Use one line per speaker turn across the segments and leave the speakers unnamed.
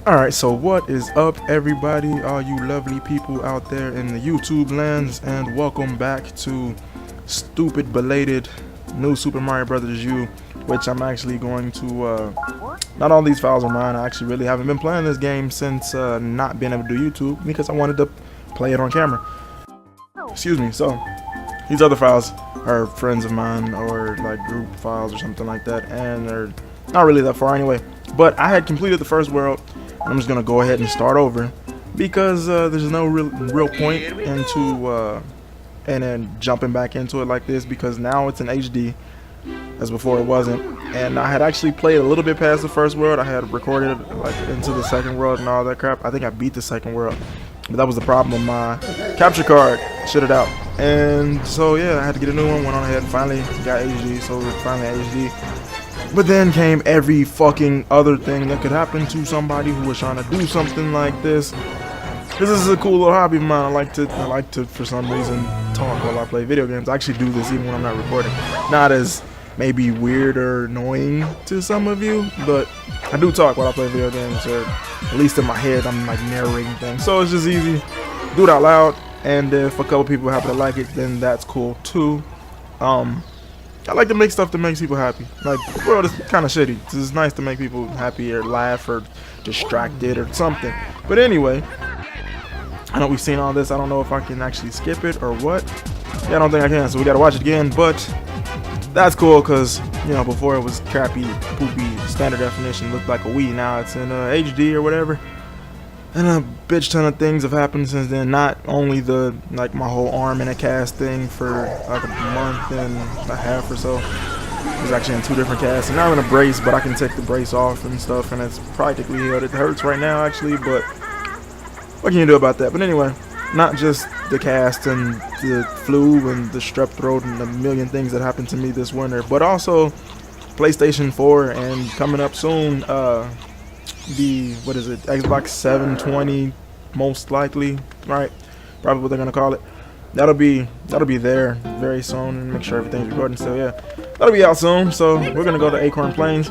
Alright, so what is up, everybody, all you lovely people out there in the YouTube lands, and welcome back to stupid belated new Super Mario Brothers U, which I'm actually going to, not all these files are mine. I actually really haven't been playing this game since not being able to do YouTube, because I wanted to play it on camera. Excuse me. So these other files are friends of mine, or like group files or something like that, and they're not really that far anyway. But I had completed the first world. I'm just gonna go ahead and start over because there's no real point into and then jumping back into it like this, because now it's in HD as before it wasn't. And I had actually played a little bit past the first world. I had recorded like into the second world and all that crap. I think I beat the second world, but that was the problem with my capture card. Shit it out. And so yeah, I had to get a new one. Went on ahead and finally got HD. So we're finally HD. But then came every fucking other thing that could happen to somebody who was trying to do something like this. This is a cool little hobby of mine. I like to for some reason talk while I play video games. I actually do this even when I'm not recording. Not as maybe weird or annoying to some of you, but I do talk while I play video games, or at least in my head I'm like narrating things. So it's just easy. Do it out loud, and if a couple people happen to like it, then that's cool too. I like to make stuff that makes people happy. Like, the world is kind of shitty. It's nice to make people happy or laugh or distracted or something. But anyway, I know we've seen all this. I don't know if I can actually skip it or what. Yeah, I don't think I can, so we gotta watch it again. But that's cool, because, you know, before it was crappy, poopy, standard definition, looked like a Wii. Now it's in HD or whatever. And a bitch ton of things have happened since then. Not only the, like, my whole arm in a cast thing for like a month and a half or so. It was actually in 2 different casts. And now I'm in a brace, but I can take the brace off and stuff, and it's practically healed. It hurts right now, actually, but what can you do about that? But anyway, not just the cast and the flu and the strep throat and a million things that happened to me this winter, but also PlayStation 4 and coming up soon, the, what is it, Xbox 720 most likely, right? Probably what they're gonna call it. That'll be there very soon, and make sure everything's recording. So yeah, that'll be out soon. So we're gonna go to Acorn Plains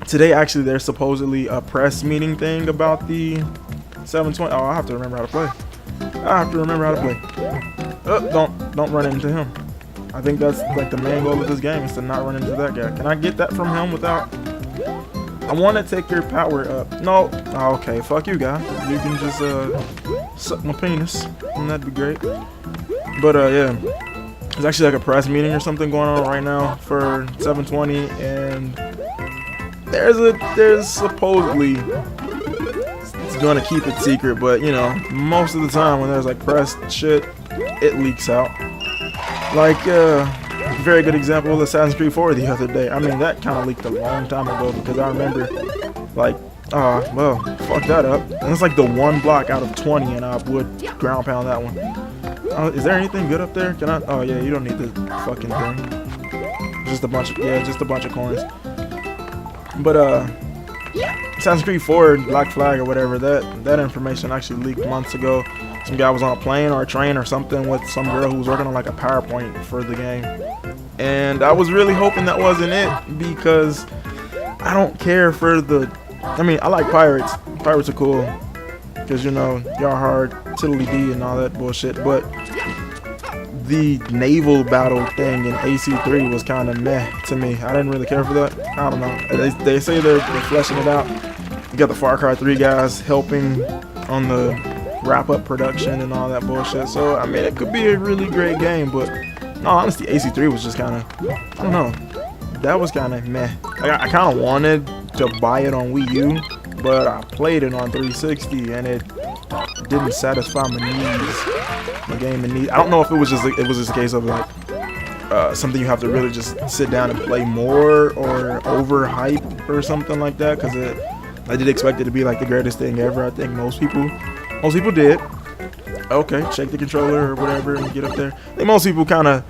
today. Actually, there's supposedly a press meeting thing about the 720. Oh, I have to remember how to play. I have to remember how to play. Oh, don't run into him. I think that's like the main goal of this game, is to not run into that guy. Can I get that from him without? I want to take your power up. No. Oh, okay, fuck you, guy. You can just suck my penis, and that'd be great. But yeah, there's actually like a press meeting or something going on right now for 720, and there's supposedly, it's going to keep it secret, but you know, most of the time when there's like press shit, it leaks out. Like very good example of Assassin's Creed 4 the other day. I mean, that kind of leaked a long time ago, because I remember, like, well, fuck that up. And it's like the 1 block out of 20, and I would ground pound that one. Is there anything good up there? Can I? Oh yeah, you don't need the fucking thing. Just a bunch of, yeah, just a bunch of coins. But Assassin's Creed 4 Black Flag or whatever, that information actually leaked months ago. Some guy was on a plane or a train or something with some girl who was working on like a PowerPoint for the game. And I was really hoping that wasn't it, because I don't care for the, I mean, I like pirates. Pirates are cool, because, you know, y'all hard, tiddly-dee and all that bullshit. But the naval battle thing in AC3 was kind of meh to me. I didn't really care for that. I don't know. They say they're fleshing it out. You got the Far Cry 3 guys helping on the wrap-up production and all that bullshit. So, I mean, it could be a really great game, but no, honestly, AC3 was just kind of, I don't know. That was kind of meh. I kind of wanted to buy it on Wii U, but I played it on 360, and it didn't satisfy my needs. My gaming needs. I don't know if it was just a case of like something you have to really just sit down and play more, or overhype or something like that, because I did expect it to be like the greatest thing ever. I think most people did. Okay, shake the controller or whatever and get up there. I think most people kind of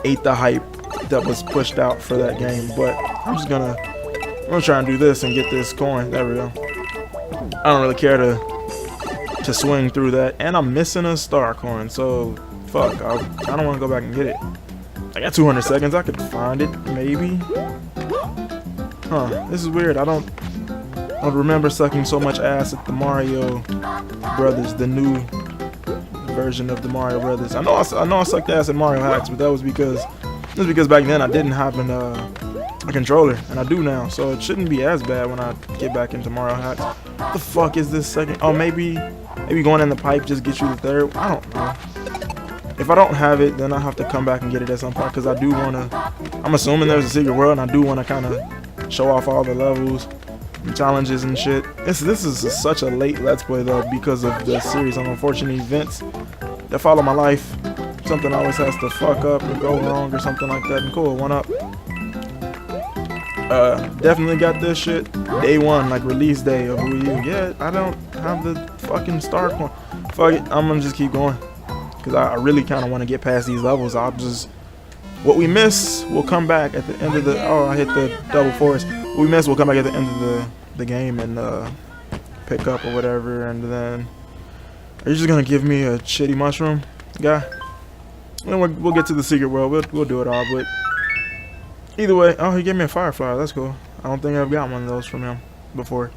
ate the hype that was pushed out for that game, but I'm gonna try and do this and get this coin. There we go. I don't really care to swing through that, and I'm missing a star coin, so fuck, I don't want to go back and get it. I got 200 seconds. I could find it maybe. Huh, this is weird. I don't I remember sucking so much ass at the Mario Brothers, the new version of the Mario Brothers. I know I sucked ass at Mario Hacks, but that was because back then I didn't have a controller, and I do now, so it shouldn't be as bad when I get back into Mario Hacks. What the fuck is this second? Oh, maybe going in the pipe just gets you the third. I don't know. If I don't have it, then I have to come back and get it at some point, because I do want to. I'm assuming there's a secret world, and I do want to kind of show off all the levels and challenges and shit. This is such a late Let's Play though, because of the series of unfortunate events that follow my life. Something always has to fuck up or go wrong or something like that. And cool, one up. Definitely got this shit day one, like release day of Wii U. Yeah, I don't have the fucking start point. Fuck it, I'm gonna just keep going, because I really kind of want to get past these levels. What we miss will come back at the end of the. Oh, I hit the double forest. What we miss will come back at the end of the game and pick up or whatever. And then, are you just gonna give me a shitty mushroom, guy? And we'll get to the secret world. We'll do it all, but. Either way, oh, he gave me a firefly. That's cool. I don't think I've got one of those from him before.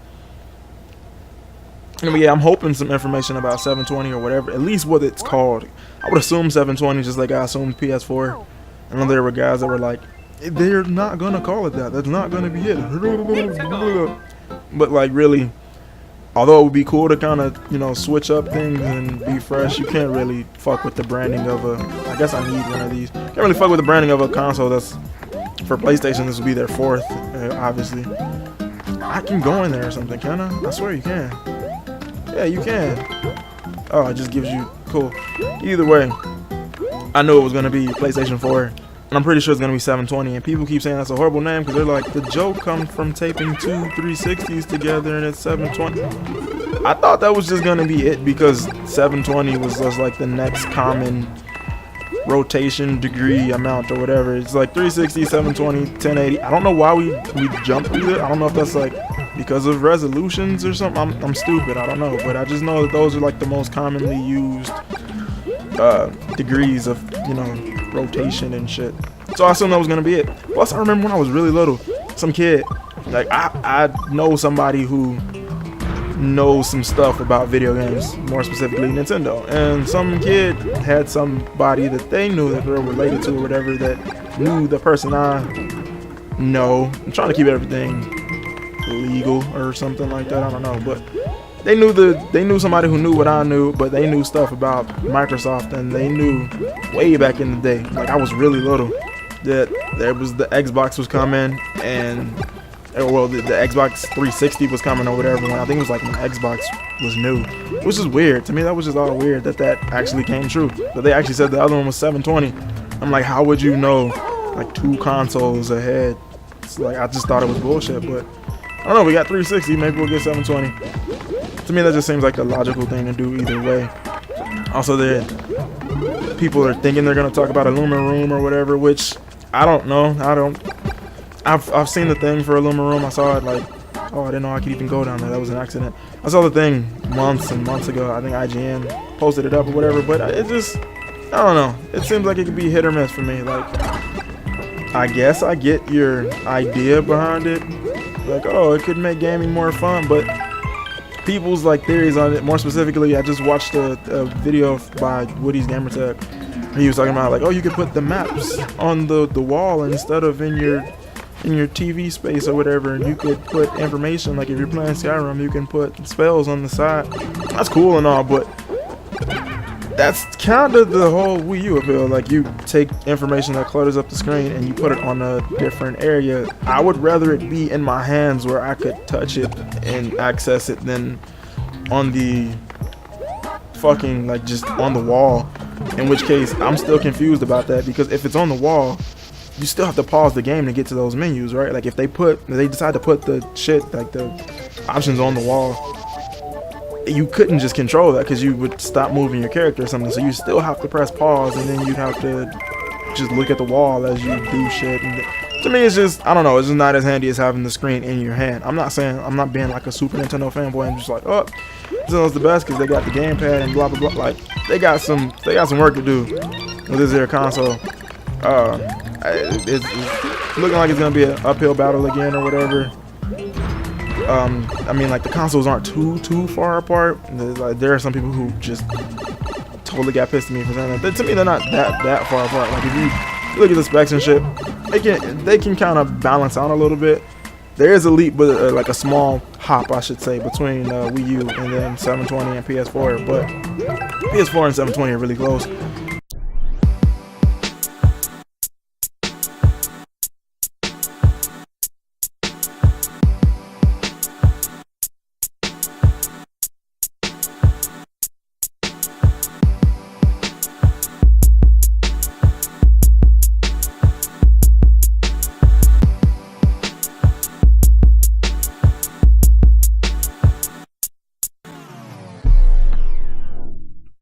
But yeah, I'm hoping some information about 720 or whatever, at least what it's called. I would assume 720 just like I assumed PS4. I know there were guys that were like, they're not going to call it that. That's not going to be it. But like really, although it would be cool to kind of, you know, switch up things and be fresh, you can't really fuck with the branding of I guess I need one of these. Can't really fuck with the branding of a console that's. For PlayStation, this will be their fourth, obviously. I can go in there or something, can I? I swear you can. Yeah, you can. Oh, it just gives you... Cool. Either way, I knew it was going to be PlayStation 4. And I'm pretty sure it's going to be 720. And people keep saying that's a horrible name because they're like, the joke comes from taping two 360s together and it's 720. I thought that was just going to be it because 720 was just like the next common... rotation degree amount or whatever. It's like 360, 720, 1080. I don't know why we jumped through it. I don't know if that's like because of resolutions or something. I'm stupid. I don't know, but I just know that those are like the most commonly used degrees of, you know, rotation and shit. So I assumed that was gonna be it. Plus, I remember when I was really little, some kid, like I know somebody who knows some stuff about video games, more specifically Nintendo, and some kid had somebody that they knew that they were related to or whatever that knew the person I know. I'm trying to keep everything legal or something like that, I don't know, but they knew somebody who knew what I knew, but they knew stuff about Microsoft, and they knew way back in the day, like I was really little, that there was the Xbox was coming, and well, the Xbox 360 was coming or whatever. I think it was like when Xbox was new, which is weird to me. That was just all weird that actually came true. But they actually said the other one was 720. I'm like, how would you know like 2 consoles ahead? It's like I just thought it was bullshit. But I don't know. We got 360. Maybe we'll get 720. To me, that just seems like the logical thing to do either way. Also, people are thinking they're gonna talk about a Luma Room or whatever, which I don't know. I've seen the thing for a Luma Room. I saw it like, oh, I didn't know I could even go down there. That was an accident. I saw the thing months and months ago. I think IGN posted it up or whatever, but it just, I don't know. It seems like it could be hit or miss for me. Like, I guess I get your idea behind it. Like, oh, it could make gaming more fun, but people's like theories on it, more specifically, I just watched a video by Woody's Gamertag. He was talking about like, oh, you could put the maps on the wall instead of in your TV space or whatever, and you could put information, like if you're playing Skyrim, you can put spells on the side. That's cool and all, but that's kind of the whole Wii U appeal. Like, you take information that clutters up the screen and you put it on a different area. I would rather it be in my hands where I could touch it and access it than on the fucking, like, just on the wall. In which case, I'm still confused about that, because if it's on the wall, you still have to pause the game to get to those menus, right? Like, if they decide to put the shit, like the options on the wall, you couldn't just control that because you would stop moving your character or something. So you still have to press pause, and then you'd have to just look at the wall as you do shit. And to me, it's just, I don't know, it's just not as handy as having the screen in your hand. I'm not being like a Super Nintendo fanboy and just like, oh, this is the best because they got the gamepad and blah blah blah. Like, they got some work to do with this here console. It's looking like it's gonna be an uphill battle again or whatever. I mean, like the consoles aren't too far apart. Like, there are some people who just totally got pissed at me for saying that. But to me, they're not that far apart. Like if you look at the specs and shit, they can kind of balance out a little bit. There is a leap, but like a small hop, I should say, between Wii U and then 720 and PS4. But PS4 and 720 are really close.